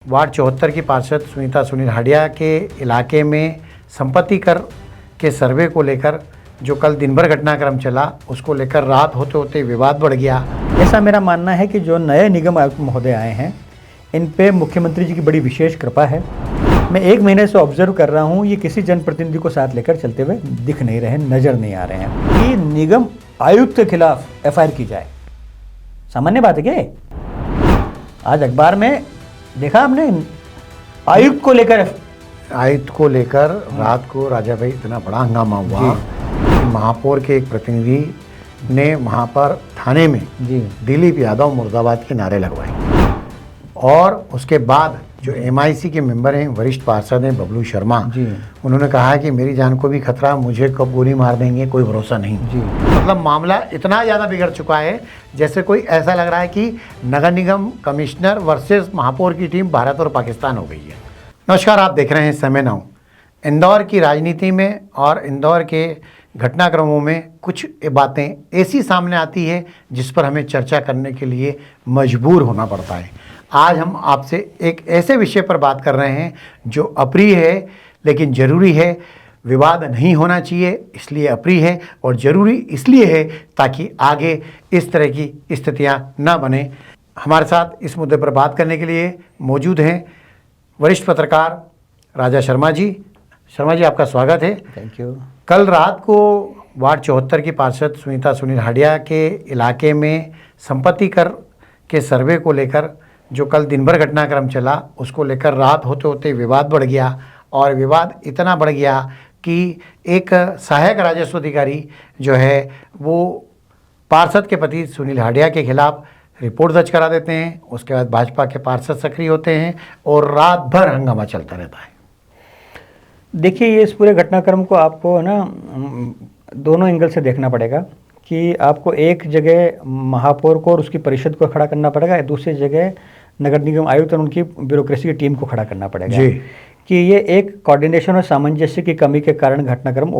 Ward 74 की पार्षद सुनीता सुनील हाडिया के इलाके में संपत्ति कर के सर्वे को लेकर जो कल दिन भर घटनाक्रम चला, उसको लेकर रात होते होते विवाद बढ़ गया। ऐसा मेरा मानना है कि जो नए निगम आयुक्त महोदय आए हैं, इन पे मुख्यमंत्री जी की बड़ी विशेष कृपा है। मैं 1 महीने से ऑब्जर्व कर रहा हूँ, ये किसी जनप्रतिनिधि को साथ लेकर चलते हुए दिख नहीं रहे, नज़र नहीं आ रहे हैं कि निगम आयुक्त के खिलाफ एफआईआर की जाए। सामान्य बात है क्या? आज अखबार में देखा आपने, आयुक्त को लेकर रात को राजा भाई इतना बड़ा हंगामा हुआ कि महापौर के एक प्रतिनिधि ने वहाँ पर थाने में दिलीप यादव मुर्दाबाद के नारे लगवाए और उसके बाद जो एमआईसी के मेंबर हैं, वरिष्ठ पार्षद हैं बबलू शर्मा, उन्होंने कहा कि मेरी जान को भी खतरा, मुझे कब गोली मार देंगे कोई भरोसा नहीं। मतलब मामला इतना ज़्यादा बिगड़ चुका है जैसे कोई ऐसा लग रहा है कि नगर निगम कमिश्नर वर्सेस महापौर की टीम भारत और पाकिस्तान हो गई है। नमस्कार, आप देख रहे हैं समय नाउ। इंदौर की राजनीति में और इंदौर के घटनाक्रमों में कुछ बातें ऐसी सामने आती है जिस पर हमें चर्चा करने के लिए मजबूर होना पड़ता है। आज हम आपसे एक ऐसे विषय पर बात कर रहे हैं जो अप्रिय है लेकिन ज़रूरी है। विवाद नहीं होना चाहिए इसलिए अप्रिय है और ज़रूरी इसलिए है ताकि आगे इस तरह की स्थितियां ना बने। हमारे साथ इस मुद्दे पर बात करने के लिए मौजूद हैं वरिष्ठ पत्रकार राजा शर्मा जी। शर्मा जी, आपका स्वागत है। Thank you. कल रात को वार्ड 74 की पार्षद सुनीता सुनील हाडिया के इलाके में संपत्ति कर के सर्वे को लेकर जो कल दिन भर घटनाक्रम चला, उसको लेकर रात होते होते विवाद बढ़ गया और विवाद इतना बढ़ गया कि एक सहायक राजस्व अधिकारी जो है वो पार्षद के पति सुनील हाडिया के खिलाफ रिपोर्ट दर्ज करा देते हैं। उसके बाद भाजपा के पार्षद सक्रिय होते हैं और रात भर हंगामा चलता रहता है। देखिए, ये इस पूरे घटनाक्रम को आपको ना दोनों एंगल से देखना पड़ेगा कि आपको एक जगह महापौर को और उसकी परिषद को खड़ा करना पड़ेगा, दूसरी जगह नगर निगम आयुक्त और उनकी ब्यूरोक्रेसी की टीम को खड़ा करना पड़ेगा कि ये एक कोऑर्डिनेशन और सामंजस्य की कमी के कारण घटनाक्रम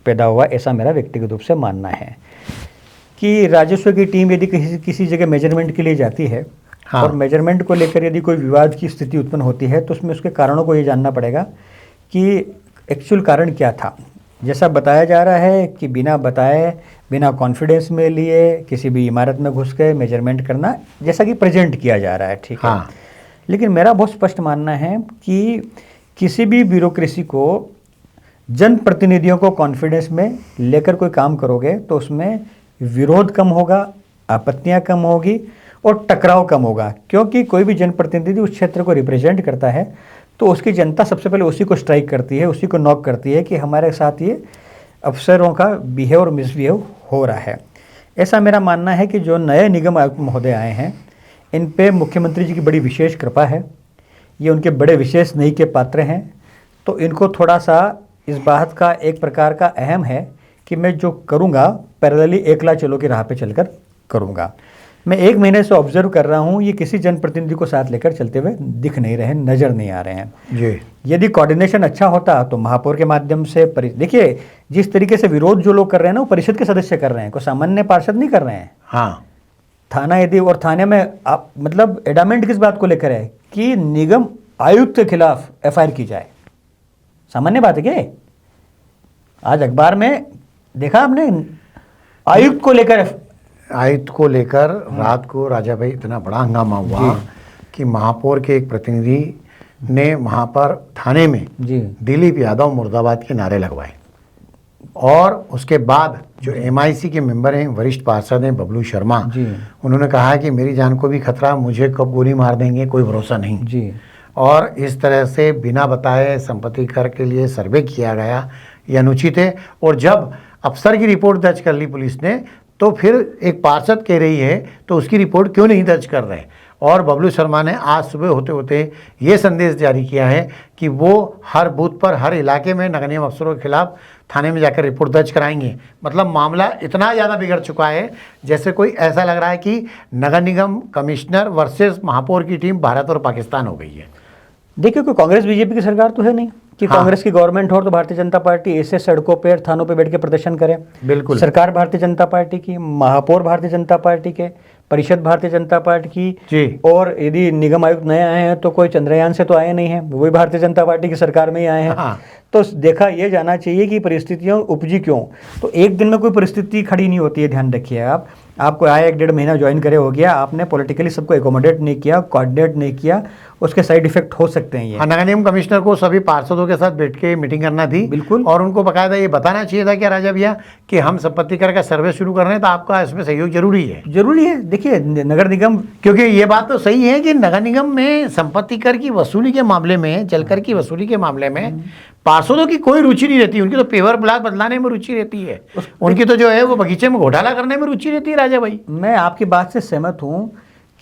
पैदा हुआ। ऐसा मेरा व्यक्तिगत रूप से मानना है कि राजस्व की टीम यदि किसी जगह मेजरमेंट के लिए जाती है और मेजरमेंट को लेकर यदि कोई विवाद की स्थिति उत्पन्न होती है तो उसमें उसके कारणों को ये जानना पड़ेगा कि एक्चुअल कारण क्या था। जैसा बताया जा रहा है कि बिना बताए, बिना कॉन्फिडेंस में लिए किसी भी इमारत में घुस के मेजरमेंट करना, जैसा कि प्रेजेंट किया जा रहा है, ठीक है। लेकिन मेरा बहुत स्पष्ट मानना है कि किसी भी ब्यूरोक्रेसी को, जनप्रतिनिधियों को कॉन्फिडेंस में लेकर कोई काम करोगे तो उसमें विरोध कम होगा, आपत्तियां कम होगी और टकराव कम होगा। क्योंकि कोई भी जनप्रतिनिधि उस क्षेत्र को रिप्रेजेंट करता है तो उसकी जनता सबसे पहले उसी को स्ट्राइक करती है, उसी को नॉक करती है कि हमारे साथ ये अफसरों का बिहेव और मिसबिहेव हो रहा है। ऐसा मेरा मानना है कि जो नए निगम आयुक्त महोदय आए हैं, इन पे मुख्यमंत्री जी की बड़ी विशेष कृपा है। ये उनके बड़े विशेष न्याय के पात्र हैं। तो इनको थोड़ा सा इस बात का एक प्रकार का अहम है कि मैं जो करूँगा पैरेलली एकला चलो की राह पे चलकर करूँगा। मैं 1 महीने से ऑब्जर्व कर रहा हूँ, ये किसी जनप्रतिनिधि को साथ लेकर चलते हुए दिख नहीं रहे, नज़र नहीं आ रहे हैं। यदि कोऑर्डिनेशन अच्छा होता तो महापौर के माध्यम से देखिए, जिस तरीके से विरोध जो लोग कर रहे हैं ना, वो परिषद के सदस्य कर रहे हैं, कोई सामान्य पार्षद नहीं कर रहे हैं। थाना यदि, और थाने में आप मतलब एडामेंट किस बात को लेकर है कि निगम आयुक्त के खिलाफ एफआईआर की जाए। सामान्य बात है क्या? आज अखबार में देखा आपने, आयुक्त को लेकर रात को राजा भाई इतना बड़ा हंगामा हुआ कि महापौर के एक प्रतिनिधि ने वहाँ पर थाने में दिलीप यादव मुर्दाबाद के नारे लगवाए और उसके बाद जो एमआईसी के मेंबर हैं, वरिष्ठ पार्षद हैं बबलू शर्मा, उन्होंने कहा कि मेरी जान को भी खतरा, मुझे कब गोली मार देंगे कोई भरोसा नहीं। और इस तरह से बिना बताए संपत्ति कर के लिए सर्वे किया गया, ये अनुचित है। और जब अफसर की रिपोर्ट दर्ज कर ली पुलिस ने तो फिर एक पार्षद कह रही है तो उसकी रिपोर्ट क्यों नहीं दर्ज कर रहे। और बबलू शर्मा ने आज सुबह होते होते ये संदेश जारी किया है कि वो हर बूथ पर, हर इलाके में नगर निगम अफसरों के खिलाफ थाने में जाकर रिपोर्ट दर्ज कराएंगे। मतलब मामला इतना ज़्यादा बिगड़ चुका है जैसे कोई ऐसा लग रहा है कि नगर निगम कमिश्नर वर्सेस महापौर की टीम भारत और पाकिस्तान हो गई है। देखिए, कोई कांग्रेस बीजेपी की सरकार तो है नहीं कि कांग्रेस की गवर्नमेंट हो तो भारतीय जनता पार्टी ऐसे सड़कों पे, थानों पे बैठ के प्रदर्शन करे। बिल्कुल, सरकार भारतीय जनता पार्टी की, महापौर भारतीय जनता पार्टी के, परिषद भारतीय जनता पार्टी की जी। और यदि निगम आयुक्त नए आए हैं तो कोई चंद्रयान से तो आए नहीं है, वो भी भारतीय जनता पार्टी की सरकार में ही आए हैं। हाँ। तो देखा ये जाना चाहिए कि परिस्थितियाँ उपजी क्यों। तो एक दिन में कोई परिस्थिति खड़ी नहीं होती है, ध्यान रखिए आप। आपको आया 1-1.5 महीना ज्वाइन करे हो गया, आपने पॉलिटिकली सबको एकोमोडेट नहीं किया, कोऑर्डिनेट नहीं किया, उसके साइड इफेक्ट हो सकते हैं ये। हाँ, नगर निगम कमिश्नर को सभी पार्षदों के साथ बैठ के मीटिंग करना थी। बिल्कुल। और उनको बकायदा ये बताना चाहिए था कि राजा भैया कि हम संपत्ति कर का सर्वे शुरू कर रहे हैं, तो आपका इसमें सहयोग जरूरी है। जरूरी है। देखिए नगर निगम, क्योंकि ये बात तो सही है कि नगर निगम में संपत्ति कर की वसूली के मामले में, जलकर की वसूली के मामले में पार्षदों की कोई रुचि नहीं रहती। उनकी तो पेवर ब्लॉक बदलाने में रुचि रहती है, उनकी तो जो है वो बगीचे में घोटाला करने में रुचि रहती है। राजा भाई, मैं आपकी बात से सहमत हूँ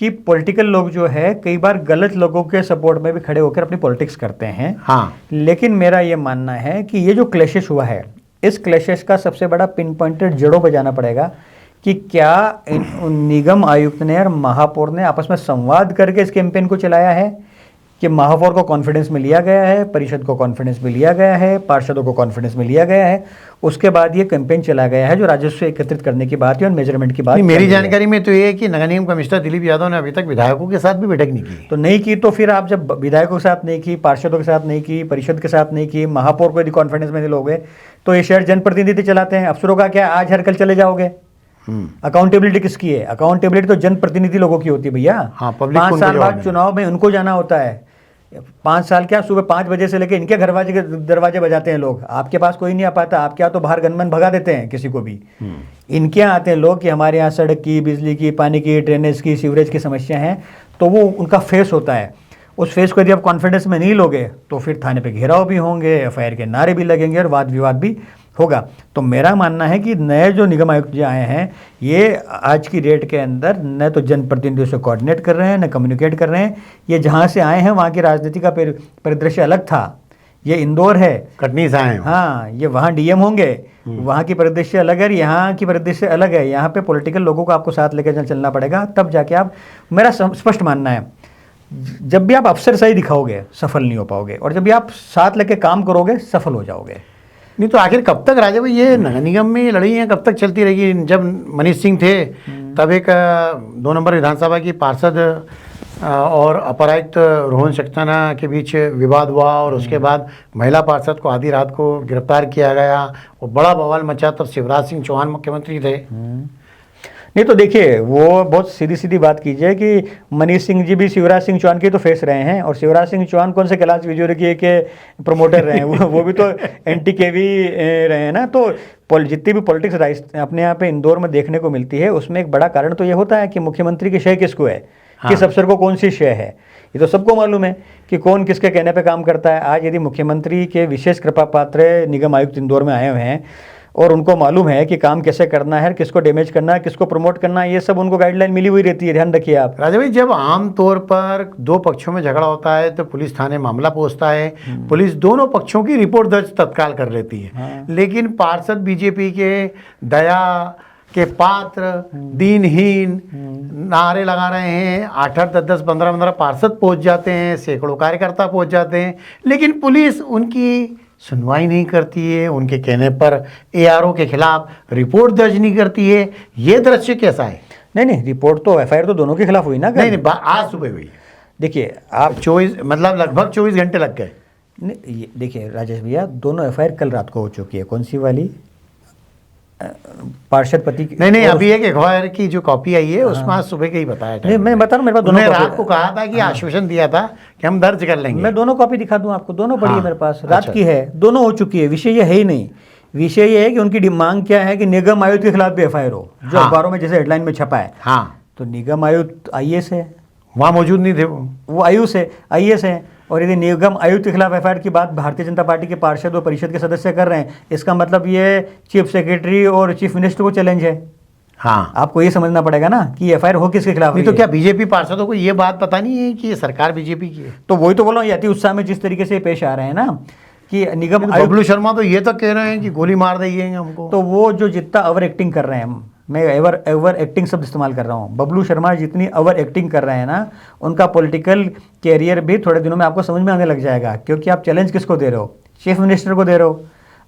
कि पॉलिटिकल लोग जो है कई बार गलत लोगों के सपोर्ट में भी खड़े होकर अपनी पॉलिटिक्स करते हैं। हाँ। लेकिन मेरा ये मानना है कि ये जो क्लैशेस हुआ है, इस क्लैशेस का सबसे बड़ा पिन पॉइंटेड जड़ों पर जाना पड़ेगा कि क्या निगम आयुक्त ने और महापौर ने आपस में संवाद करके इस कैंपेन को चलाया है कि महापौर को कॉन्फिडेंस में लिया गया है, परिषद को कॉन्फिडेंस में लिया गया है, पार्षदों को कॉन्फिडेंस में लिया गया है, उसके बाद ये कैंपेन चला गया है जो राजस्व एकत्रित करने की बात है और मेजरमेंट की बात। मेरी जानकारी में तो ये है कि नगर निगम कमिश्नर दिलीप यादव ने अभी तक विधायकों के साथ भी बैठक नहीं की। तो नहीं की, तो फिर आप जब विधायकों के साथ नहीं की, पार्षदों के साथ नहीं की, परिषद के साथ नहीं की, महापौर को यदि कॉन्फिडेंस में लोगे तो ये शहर जनप्रतिनिधि चलाते हैं। अफसरों का क्या, आज हर कल चले जाओगे। अकाउंटेबिलिटी किसकी है? अकाउंटेबिलिटी तो जनप्रतिनिधि लोगों की होती है भैया। हाँ, पब्लिक 5 साल बाद चुनाव में उनको जाना होता है। 5 साल क्या, सुबह 5 बजे से लेकर इनके दरवाजे बजाते हैं लोग। आपके पास कोई नहीं आ पाता, आपके यहाँ तो बाहर गनमैन भगा देते हैं किसी को भी। इनके यहाँ आते हैं लोग कि हमारे यहाँ सड़क की, बिजली की, पानी की, ड्रेनेज की, सीवरेज की समस्या है, तो वो उनका फेस होता है। उस फेस को यदि आप कॉन्फिडेंस में नहीं लोगे तो फिर थाने पे घेराव भी होंगे, एफआईआर के नारे भी लगेंगे और वाद विवाद भी होगा। तो मेरा मानना है कि नए जो निगम आयुक्त जो आए हैं, ये आज की डेट के अंदर न तो जनप्रतिनिधियों से कोऑर्डिनेट कर रहे हैं, न कम्युनिकेट कर रहे हैं। ये जहाँ से आए हैं वहाँ की राजनीति का परिदृश्य अलग था। ये इंदौर है, कटनी से आए हैं। हाँ, ये वहाँ डीएम होंगे, वहाँ की परिदृश्य अलग है, यहाँ की परिदृश्य अलग है। यहाँ पे पॉलिटिकल लोगों को आपको साथ लेकर चलना पड़ेगा, तब जाके आप, मेरा स्पष्ट मानना है, जब भी आप अफसर सही दिखाओगे सफल नहीं हो पाओगे, और जब भी आप साथ लेके काम करोगे सफल हो जाओगे। नहीं तो आखिर कब तक राजा भाई ये नगर निगम में ये लड़ाई कब तक चलती रहेगी? जब मनीष सिंह थे तब एक 2 नंबर विधानसभा की पार्षद और अपरायुक्त रोहन सक्सेना के बीच विवाद हुआ, और उसके बाद महिला पार्षद को आधी रात को गिरफ्तार किया गया और बड़ा बवाल मचा। तब शिवराज सिंह चौहान मुख्यमंत्री थे। नहीं तो देखिए, वो बहुत सीधी सीधी बात कीजिए कि मनीष सिंह जी भी शिवराज सिंह चौहान के तो फेस रहे हैं, और शिवराज सिंह चौहान कौन से कैलाश विजयवर्गीय के प्रमोटर रहे हैं, वो भी तो एंटी केवी रहे हैं ना। तो जितनी भी पॉलिटिक्स अपने यहाँ पे इंदौर में देखने को मिलती है, उसमें एक बड़ा कारण तो ये होता है कि मुख्यमंत्री की शय किसको है, किस अफसर को कौन सी शय है। ये तो सबको मालूम है कि कौन किसके कहने पे काम करता है। आज यदि मुख्यमंत्री के विशेष कृपा पात्र निगम आयुक्त इंदौर में आए हुए हैं और उनको मालूम है कि काम कैसे करना है, किसको डैमेज करना है, किसको प्रमोट करना है, ये सब उनको गाइडलाइन मिली हुई रहती है। ध्यान रखिए आप। राजा भाई, जब आम तौर पर 2 पक्षों में झगड़ा होता है तो पुलिस थाने मामला पहुंचता है, पुलिस दोनों पक्षों की रिपोर्ट दर्ज तत्काल कर लेती है। लेकिन पार्षद बीजेपी के दया के पात्र, दीनहीन नारे लगा रहे हैं, 8-8, 10-10, 15-15 पार्षद पहुंच जाते हैं, सैकड़ों कार्यकर्ता पहुंच जाते हैं, लेकिन पुलिस उनकी सुनवाई नहीं करती है, उनके कहने पर एआरओ के खिलाफ रिपोर्ट दर्ज नहीं करती है। ये दृश्य कैसा है? नहीं, रिपोर्ट तो एफआईआर तो दोनों के खिलाफ हुई ना। नहीं, आज सुबह हुई। देखिए आप 24 मतलब लगभग 24 घंटे लग गए। देखिए राजेश भैया, दोनों एफआईआर कल रात को हो चुकी है। कौन सी वाली? पार्षद पति की? नहीं, अभी एक एफआईआर की जो कॉपी आई है उसमें आज सुबह के ही बताया था। नहीं, मैं बता रहा हूँ, मेरे पास दोनों रात को कहा था कि आश्वासन दिया था कि हम दर्ज कर लेंगे। मैं दोनों कॉपी दिखा दूं आपको, दोनों पड़ी है मेरे पास, रात की है, दोनों हो चुकी है। विषय ये है ही नहीं। विषय ये है कि उनकी मांग क्या है कि निगम आयुक्त के खिलाफ भी एफआईआर हो, जो अखबारों में जैसे हेडलाइन में छपा है। तो निगम आयुक्त आईएएस है, वहाँ मौजूद नहीं थे, वो आईएएस है। और यदि निगम आयुक्त के खिलाफ एफआईआर की बात भारतीय जनता पार्टी के पार्षद और परिषद के सदस्य कर रहे हैं, इसका मतलब ये चीफ सेक्रेटरी और चीफ मिनिस्टर को चैलेंज है। हाँ, आपको ये समझना पड़ेगा ना कि एफआईआर हो किसके खिलाफ। नहीं तो क्या बीजेपी पार्षदों को ये बात पता नहीं है कि ये सरकार बीजेपी की है? तो वही तो बोल रहा हूँ, अति उत्साह में जिस तरीके से पेश आ रहे हैं ना कि निगम बबलू शर्मा तो ये तक कह रहे हैं कि गोली मार देंगे हमको। तो वो जो जितना ओवर एक्टिंग कर रहे हैं, मैं ओवर एक्टिंग शब्द इस्तेमाल कर रहा हूँ, बबलू शर्मा जितनी ओवर एक्टिंग कर रहे हैं ना, उनका पॉलिटिकल कैरियर भी थोड़े दिनों में आपको समझ में आने लग जाएगा। क्योंकि आप चैलेंज किसको दे रहे हो? चीफ मिनिस्टर को दे रहे हो।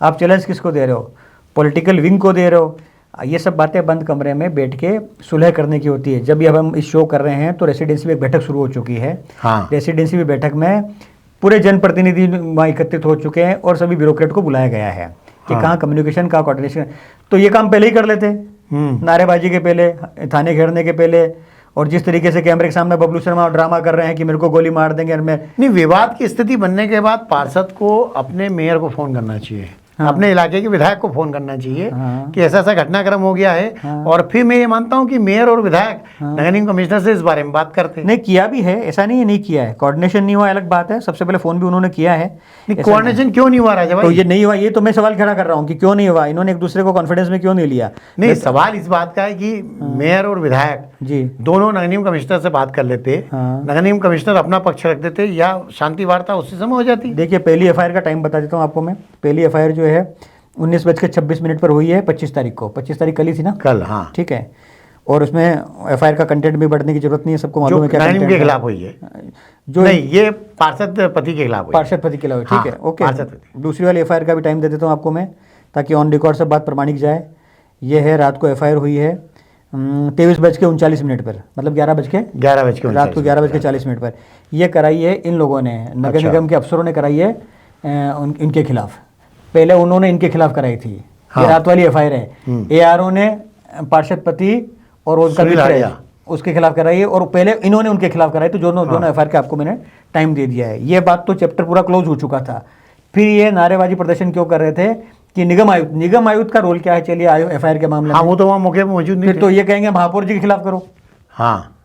आप चैलेंज किसको दे रहे हो? पॉलिटिकल विंग को दे रहे हो। ये सब बातें बंद कमरे में बैठ के सुलह करने की होती है। जब भी अब हम इस शो कर रहे हैं तो रेसिडेंसी में एक बैठक शुरू हो चुकी है। हाँ। रेसिडेंसी में बैठक में पूरे जनप्रतिनिधि वहाँ एकत्रित हो चुके हैं और सभी ब्यूरोक्रेट को बुलाया गया है कि कहाँ कम्युनिकेशन, कहाँ कोऑर्डिनेशन। तो ये काम पहले ही कर लेते, नारेबाजी के पहले, थाने घेरने के पहले। और जिस तरीके से कैमरे के सामने बबलू शर्मा ड्रामा कर रहे हैं कि मेरे को गोली मार देंगे और मैं नहीं, विवाद की स्थिति बनने के बाद पार्षद को अपने मेयर को फोन करना चाहिए। हाँ। अपने इलाके के विधायक को फोन करना चाहिए। हाँ। कि ऐसा ऐसा घटनाक्रम हो गया है। हाँ। और फिर मैं ये मानता हूँ कि मेयर और विधायक नगर निगम कमिश्नर से इस बारे में बात करते। नहीं किया भी है, ऐसा नहीं है नहीं किया है। कोऑर्डिनेशन नहीं हुआ अलग बात है, सबसे पहले फोन भी उन्होंने किया है। कोऑर्डिनेशन क्यों नहीं हुआ राजा भाई? तो ये नहीं हुआ, ये तो मैं सवाल खड़ा कर रहा हूँ कि क्यों नहीं हुआ, इन्होंने एक दूसरे को कॉन्फिडेंस में क्यों नहीं लिया। नहीं, सवाल इस बात का है कि मेयर और विधायक जी दोनों नगर निगम कमिश्नर से बात कर लेते। नगर निगम कमिश्नर अपना पक्ष रख देते या शांति वार्ता उसी समय हो जाती। देखिए पहली एफआईआर का टाइम बता देता हूँ आपको मैं। पहली एफआईआर जो है 19:26 पर हुई है 25 तारीख को। 25 तारीख कल ही थी ना? कल, हाँ ठीक है। और उसमें एफआईआर का कंटेंट भी बढ़ने की जरूरत नहीं है, सबको मालूम है क्या कंटेंट के खिलाफ हुई है। जो नहीं, ये पार्षद पति के खिलाफ हुई। पार्षद पति के खिलाफ, ठीक है, ओके। दूसरी वाली एफआईआर का भी टाइम दे देता हूँ आपको मैं, ताकि ऑन रिकॉर्ड सब बात प्रमाणिक जाए। ये है रात को एफआईआर हुई है 23:39 पर, मतलब 11:40 रात को 11:40 पर ये कराई है इन लोगों ने, नगर निगम के अफसरों ने कराई है इनके खिलाफ। पहले उन्होंने इनके खिलाफ कराई थी। ये रात वाली एफआईआर है। एआरओ ने पार्षद पति और उनका मित्र उसके खिलाफ कराई है, और पहले इन्होंने उनके खिलाफ कराई। तो दोनों एफआईआर के आपको मैंने टाइम दे दिया है। ये बात तो चैप्टर पूरा क्लोज हो चुका था। फिर ये नारेबाजी प्रदर्शन क्यों कर रहे थे कि निगम आयुक्त का रोल क्या है? चलिए एफआईआर के मामले में, वो तो वहाँ मौके पर मौजूद नहीं थे। तो ये कहेंगे महापौर जी के खिलाफ करो। हाँ,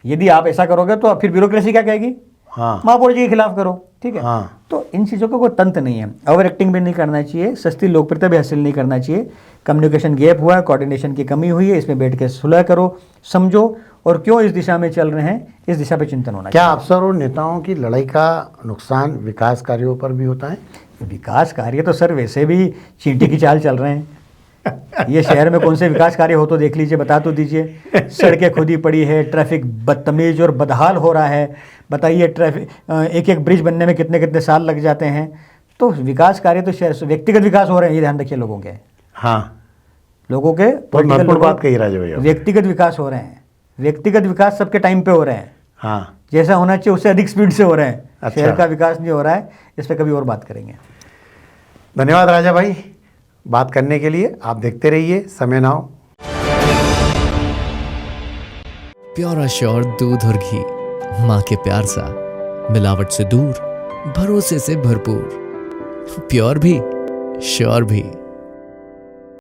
यदि आप ऐसा करोगे तो फिर ब्यूरोक्रेसी क्या कहेगी? हाँ, महापौर जी के खिलाफ करो। ठीक है। हाँ। तो इन चीज़ों का कोई तंत्र नहीं है। ओवर एक्टिंग भी नहीं करना चाहिए, सस्ती लोकप्रियता भी हासिल नहीं करना चाहिए। कम्युनिकेशन गैप हुआ है, कोऑर्डिनेशन की कमी हुई है, इसमें बैठ के सुलह करो, समझो, और क्यों इस दिशा में चल रहे हैं इस दिशा पे चिंतन होना चाहिए। क्या अफसर और नेताओं की लड़ाई का नुकसान विकास कार्यों पर भी होता है? विकास कार्य तो सर वैसे भी चींटी की चाल चल रहे हैं। ये शहर में कौन से विकास कार्य हो तो देख लीजिए, बता तो दीजिए। सड़कें खुदी पड़ी है, ट्रैफिक बदतमीज और बदहाल हो रहा है। बताइए ट्रैफिक एक एक ब्रिज बनने में कितने कितने साल लग जाते हैं। तो विकास कार्य तो शहर व्यक्तिगत विकास हो रहे हैं, ये ध्यान रखिए लोगों के। हाँ, लोगों के महत्वपूर्ण बात कही राजा भैया। व्यक्तिगत विकास हो रहे हैं। व्यक्तिगत विकास सबके टाइम पे हो रहे हैं। हाँ, जैसा होना चाहिए उससे अधिक स्पीड से हो रहे हैं। अच्छा। शहर का विकास नहीं हो रहा है, इस पर कभी और बात करेंगे। धन्यवाद राजा भाई बात करने के लिए। आप देखते रहिए समय नाउ। प्योर श्योर दूध और घी, माँ के प्यार सा, मिलावट से दूर, भरोसे से भरपूर, प्योर भी श्योर भी।